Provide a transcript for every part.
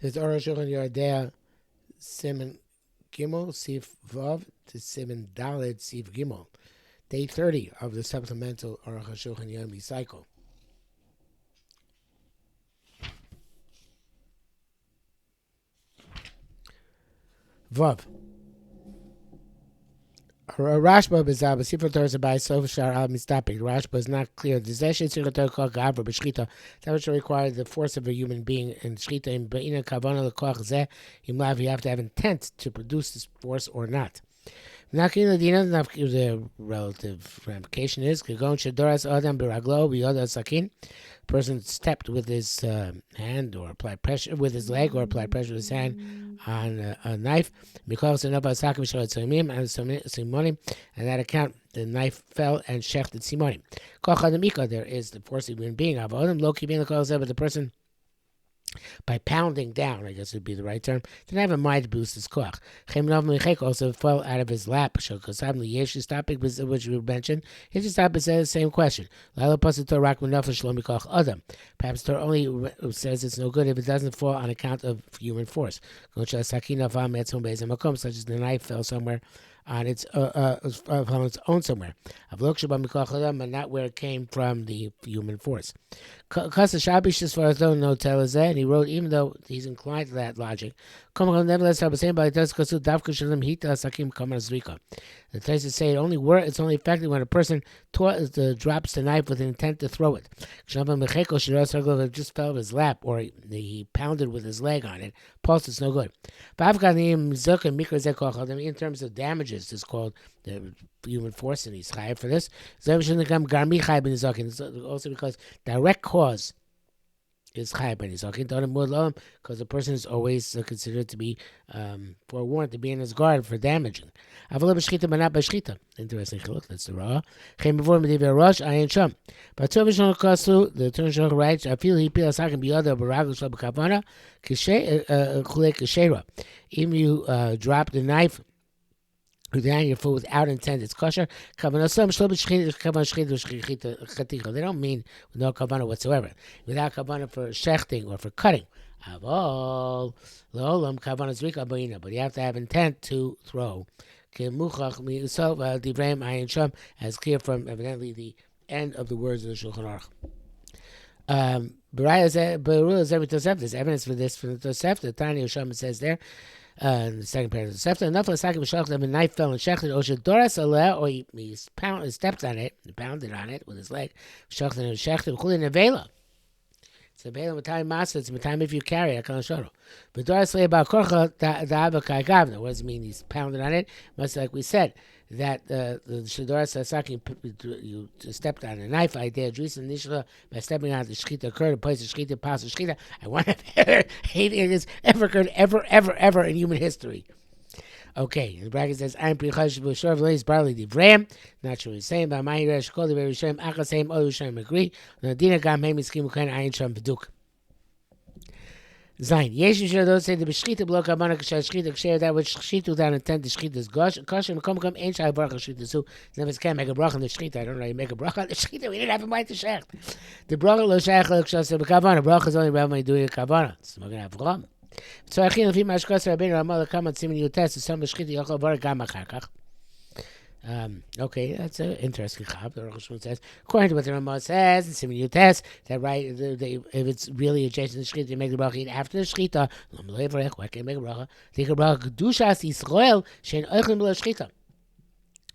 There's Aruch Shulchan Yardea Siman Gimel Sif Vav to Siman Daled Sif Gimel. Day 30 of the supplemental Arukh HaShulchan Yomi cycle. Vav. Rashba bezab Sifra Torah by Sof Shar Al Mistapik. Rashba is not clear. The Zeshe Tzir Torah called Gavra b'Shchita. That which requires the force of a human being in Shchita. In Be'ina Kavana L'Koach Zeh Imlav, you have to have intent to produce this force or not. The relative ramification is Kagon Shadoras Adam Biraglo Biyoda Sakin. Person stepped with his hand or applied pressure with his leg or applied pressure with his hand on a knife. Because and that account the knife fell and shechted Simonim. There is the force of human being. But the person, by pounding down, I guess would be the right term, didn't have a mind to boost his koach. Also fell out of his lap, which we mentioned. He just stopped and said the same question. Perhaps Torah only says it's no good if it doesn't fall on account of human force. Such as the knife fell somewhere on its own somewhere, but not where it came from the human force. No tell us that, and he wrote, even though he's inclined to that logic, nevertheless, the Tosfos say it's only effective when a person drops the knife with an intent to throw it. It just fell of his lap, or he pounded with his leg on it. Pulse, it's no good. In terms of damages, it's called the human force, and he's high for this. Also because direct cause is chai ben nizakin, because the person is always considered to be forewarned, to be in his guard for damaging. Interesting chiluk, that's the raw. But the Torah writes, I feel he peel sakin biyada baragu shel b'kavana kshera. Even you drop the knife with your food without intent, it's kosher. They don't mean with no kavanah whatsoever. Without kavanah for shechting or for cutting. But you have to have intent to throw. As clear from evidently the end of the words of the Shulchan Aruch. There's evidence for this from the Tosefta. Tanya Shama says there, in the second paragraph of the Sefta, enough of the a knife fell and shechted, or he stepped on it, he pounded on it with his leg, shechted and shechted, nevela. It's a vela matai masa, it's matai if you carry it, kanashoro. But doras about korcha da'ava kai gavna. What does it mean? He's pounded on it. Much like we said, that the Shadoras Sasaki, you stepped on a knife idea, Drisa Nishla, by stepping on the Shechita occurred, a place of Shechita, pass of Shechita. I wonder if anything has ever occurred, ever in human history. Okay, the bracket says, I'm pretty chash b'shor v'leis barley divram. Not sure what he's saying, but my resh kol divrei Rishonim achasem all Rishonim agree. Nadina gam heim iskim ukain ayin sham v'duk. Zayin. Yesh Yisrael don't say the b'shchita b'lo kavana k'shal shchita k'sher that which shchita without intent the shchita is kosher. M'kom kam ein shai baruch shchita so never can make a bracha on the shchita. I don't know how you make a bracha on the shchita. We didn't have a mind to shecht. The bracha lo shayach lo k'shal b'kavana. Bracha is only when you do it kavana. So we're gonna have ram. So achin lefi mashkas rabbeinu Ramah lekam at simin yutes to some shchita yochel bar gam achar kach. Okay, that's an interesting chab. The Arukh HaShulchan says, according to what the Ramah says, and Siman Yutes, that right, if it's really adjacent to the shechita, you make the bracha after the shechita. Why can't you make a bracha? Take a bracha kedushas Yisrael shein oichlin below shechita.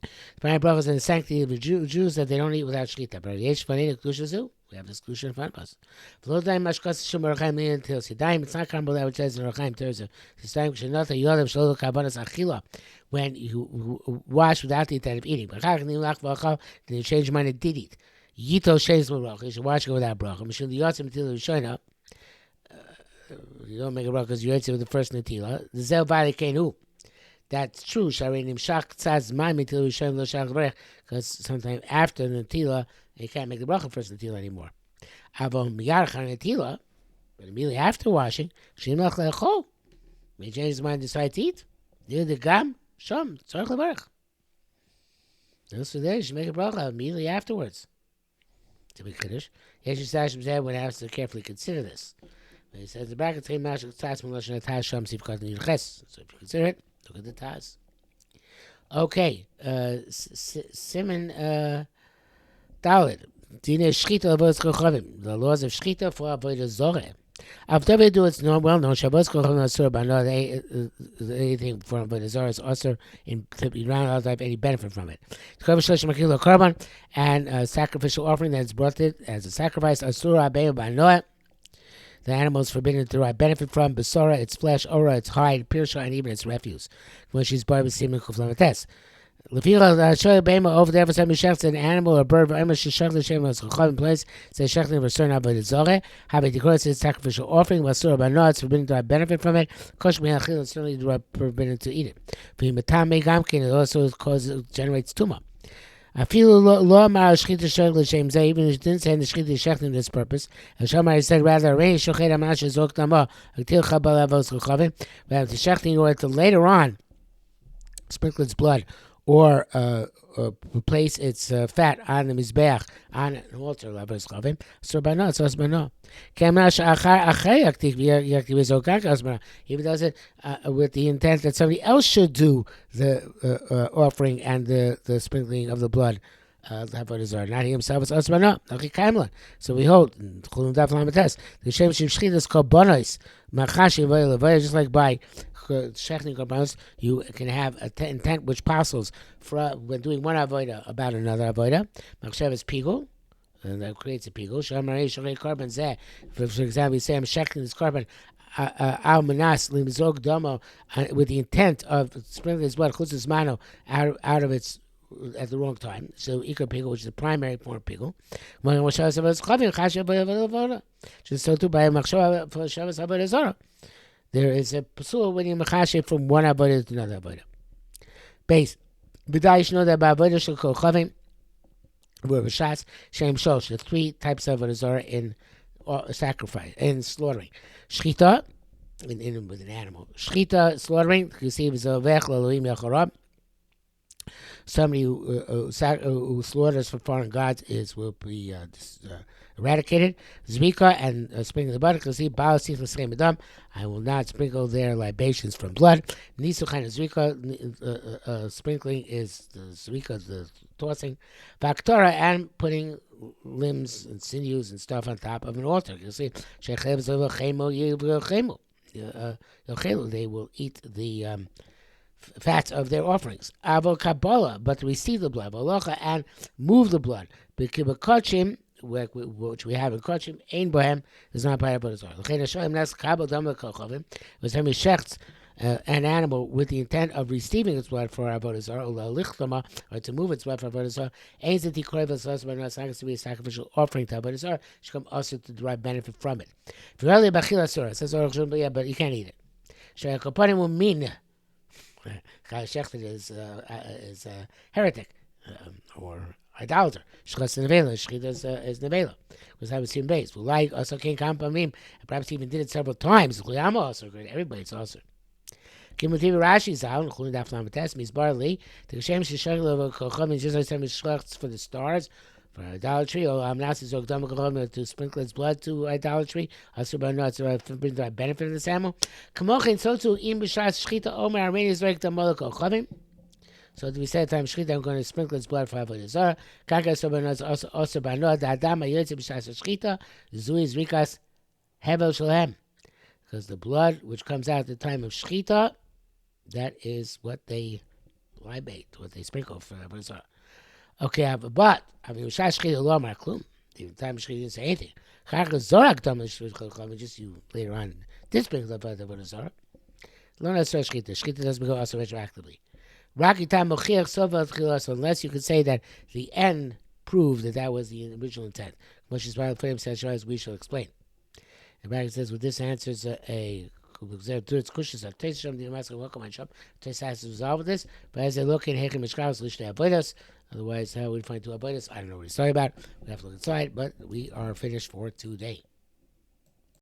The primary bracha is in the sanctity of the Jews that they don't eat without shechita. But yesh fanei kedusha zu. We have this kedusha in front of us. It's not comparable to that which says in Rechaim Terza. When you wash without the intent of eating. Then you change your mind and did eat. Yito sheis bracha. You should wash it without bracha. You don't make a bracha because you ate it with the first natila. The zel vale kenu. That's true. Because sometime after the natila, you can't make the bracha first natila anymore. But immediately after washing, may change his mind and decide to eat. The gam, shom, tzarich levarach. So there, you should make a bracha immediately afterwards. To be kiddush. Yesh Yisrael said one has to carefully consider this. He says the bracket three mashal tzas meloshen taz sham sif kat ches. So if you consider it, look at the taz. Okay, Simon Dalit. Dine Shchita avodas kochavim. The laws of Shchita for avodas zoreh. After we do, it's well known. Shabbos kochavim asur banot. Anything from avodas zoreh is also in to be round out of any benefit from it. And sacrificial offering that is brought it as a sacrifice asur abeyu banot. The animal is forbidden to derive benefit from besora, its flesh, ora, its hide, pirsha, and even its refuse. When she's barred with semen kuflamates. Lefila show bema over there for some shechts an animal or bird but she shech the shem was in place. Say shechting for certain avodah zoreh. Have a declared its sacrificial offering. Basura banot, it's forbidden to derive benefit from it. Kosh me'achil, it's certainly forbidden to eat it. V'yimatam me'gamkin, it also generates tumah. I feel lo amar shchita shech l'shem zeh, even if it didn't say the shchita shechting this purpose. And Shamar said rather, rein shochet amash zok dama, aktil chabal avos chachavim. But after shechting, in order to later on sprinkle its blood or replace its fat on the mizbeach on an altar, lavos chavim. So bano, so bano. Kamash achar achay aktiv yaktiv zokak asmara. Even does it with the intent that somebody else should do the offering and the sprinkling of the blood. Not he himself, it's asmara. Okay, kamlan. So we hold the shem shchita is called bonos. Machashi vayel just like by shechting korbanos, you can have an intent which passes for when doing one avodah about another avodah. Machshav is pigul, and that creates a pigul. Shamarei shalei korban zeh. For example, you say I'm shechting this korban al manas limzog domo with the intent of sprinkling his blood chutzes mano out of its at the wrong time. So ikar pigul, which is the primary form of pigul. When Moshe was chavim chashav avodah, just so too by machshav for Shabbos avodah zorah. There is a pasul when you mechashe from one avodah to another avodah. Base. B'day you should know that by avodah shel kol chavim, where b'shas shem shosh, the three types of avodah are in sacrifice, in slaughtering. Shchita, with an animal. Shchita, slaughtering, you see, v'zovech l'elohim yachorab. Somebody who slaughters for foreign gods will be eradicated. Zvika and sprinkling the blood. Because I will not sprinkle their libations from blood. Nisuchan zvika, sprinkling is the zvika, the tossing. Vaktora, and putting limbs and sinews and stuff on top of an altar. You see, they will eat the fats of their offerings. Avo kabbalah, but to receive the blood, and move the blood. B'kibakachim, which we have in Kachim, Ein Bohem, is not part of Avodah Zarah. L'chein Hashem nas kabel dam l'kochavim, was having shechts an animal with the intent of receiving its blood for Avodah Zarah, or to move its blood for Avodah Zarah. Ein zeti korev l'sas, but not to be a sacrificial offering to Avodah Zarah. Should come also to derive benefit from it. V'rali b'achil asura, says Arukh, yeah, but you can't eat it. She'akapanim will mean Shechted is a heretic or idolater. Shchas nevela, shchita is nevela. Was having seen base. We like also king kampamim. Perhaps he even did it several times. Liyama also great. Everybody's also. Kimutiv Rashi's out, including that from the test. Means barley. The Hashem shishagel of kocham is just like some shchats for the stars. For idolatry, or Amnas to sprinkle its blood to idolatry, also by not to bring the benefit of this animal. Kamochin so to im b'shas shchita omer armeni is like the moloko chavim. So to be said time shchita, I'm going to sprinkle its blood for avodah zarah. Kaka so by not also by not the adam ayotze b'shas shchita zui is rikas hevel shalhem, because the blood which comes out at the time of shchita, that is what they libate, what they sprinkle for avodah zarah. Okay, but I mean, shchita lo amar klum. The time shchita didn't say anything. Chachas zorak damash just you later on this brings up avodah zarah. Lo nasar shchita. Shchita doesn't go also retroactively. Raki tam mochiach sova tchilas, unless you could say that the end proved that was the original intent. Which is why the Flame says, as we shall explain. And Raki says, well, this answers a questions of taste from the Master welcome on shop. Taste has to resolve with this, but as they look in Hechem Mishkav Lishne Avodas, otherwise how we find two avodas, I don't know what he's talking about. We have to look inside, but we are finished for today.